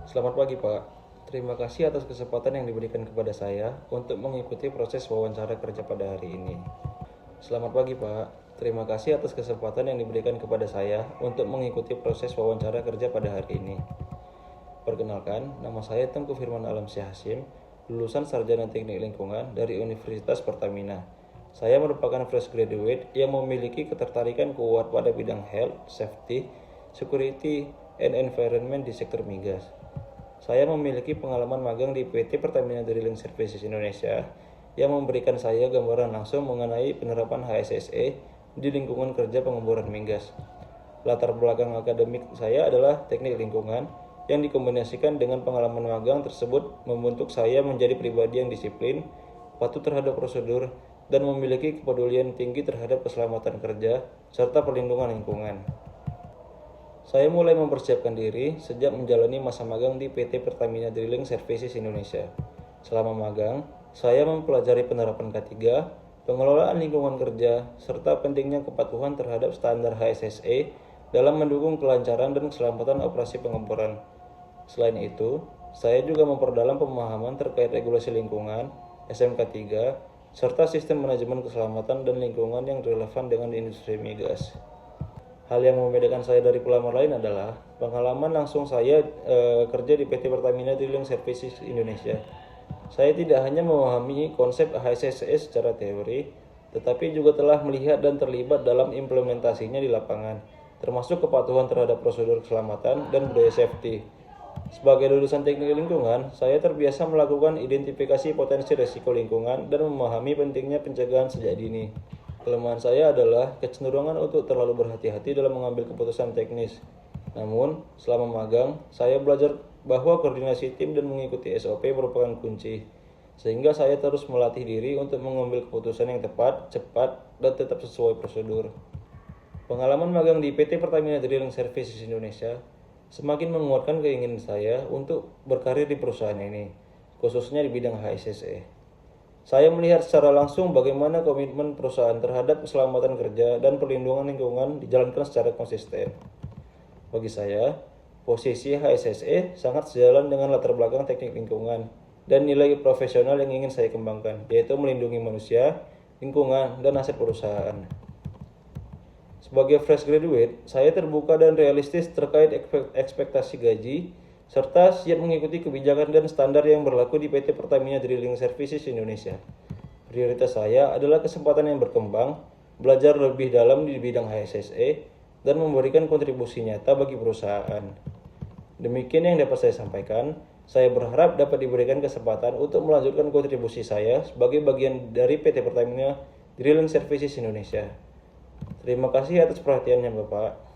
Selamat pagi, Pak. Terima kasih atas kesempatan yang diberikan kepada saya untuk mengikuti proses wawancara kerja pada hari ini. Selamat pagi, Pak. Terima kasih atas kesempatan yang diberikan kepada saya untuk mengikuti proses wawancara kerja pada hari ini. Perkenalkan, nama saya Tengku Firman Alamsyah Hasyim, lulusan Sarjana Teknik Lingkungan dari Universitas Pertamina. Saya merupakan fresh graduate yang memiliki ketertarikan kuat pada bidang health, safety, security, and environment di sektor migas. Saya memiliki pengalaman magang di PT Pertamina Drilling Services Indonesia yang memberikan saya gambaran langsung mengenai penerapan HSSE di lingkungan kerja pengeboran migas. Latar belakang akademik saya adalah teknik lingkungan yang dikombinasikan dengan pengalaman magang tersebut membentuk saya menjadi pribadi yang disiplin, patuh terhadap prosedur, dan memiliki kepedulian tinggi terhadap keselamatan kerja serta perlindungan lingkungan. Saya mulai mempersiapkan diri sejak menjalani masa magang di PT Pertamina Drilling Services Indonesia. Selama magang, saya mempelajari penerapan K3, pengelolaan lingkungan kerja, serta pentingnya kepatuhan terhadap standar HSSE dalam mendukung kelancaran dan keselamatan operasi pengeboran. Selain itu, saya juga memperdalam pemahaman terkait regulasi lingkungan, SMK3, serta sistem manajemen keselamatan dan lingkungan yang relevan dengan industri migas. Hal yang membedakan saya dari pelamar lain adalah pengalaman langsung saya kerja di PT Pertamina Drilling Services Indonesia. Saya tidak hanya memahami konsep HSSE secara teori, tetapi juga telah melihat dan terlibat dalam implementasinya di lapangan, termasuk kepatuhan terhadap prosedur keselamatan dan budaya safety. Sebagai lulusan teknik lingkungan, saya terbiasa melakukan identifikasi potensi risiko lingkungan dan memahami pentingnya pencegahan sejak dini. Kelemahan saya adalah kecenderungan untuk terlalu berhati-hati dalam mengambil keputusan teknis. Namun, selama magang, saya belajar bahwa koordinasi tim dan mengikuti SOP merupakan kunci, sehingga saya terus melatih diri untuk mengambil keputusan yang tepat, cepat, dan tetap sesuai prosedur. Pengalaman magang di PT Pertamina Drilling Services Indonesia semakin menguatkan keinginan saya untuk berkarir di perusahaan ini, khususnya di bidang HSSE. Saya melihat secara langsung bagaimana komitmen perusahaan terhadap keselamatan kerja dan perlindungan lingkungan dijalankan secara konsisten. Bagi saya, posisi HSSE sangat sejalan dengan latar belakang teknik lingkungan dan nilai profesional yang ingin saya kembangkan, yaitu melindungi manusia, lingkungan, dan aset perusahaan. Sebagai fresh graduate, saya terbuka dan realistis terkait ekspektasi gaji, serta siap mengikuti kebijakan dan standar yang berlaku di PT Pertamina Drilling Services Indonesia. Prioritas saya adalah kesempatan yang berkembang, belajar lebih dalam di bidang HSSE, dan memberikan kontribusi nyata bagi perusahaan. Demikian yang dapat saya sampaikan. Saya berharap dapat diberikan kesempatan untuk melanjutkan kontribusi saya sebagai bagian dari PT Pertamina Drilling Services Indonesia. Terima kasih atas perhatiannya, Bapak.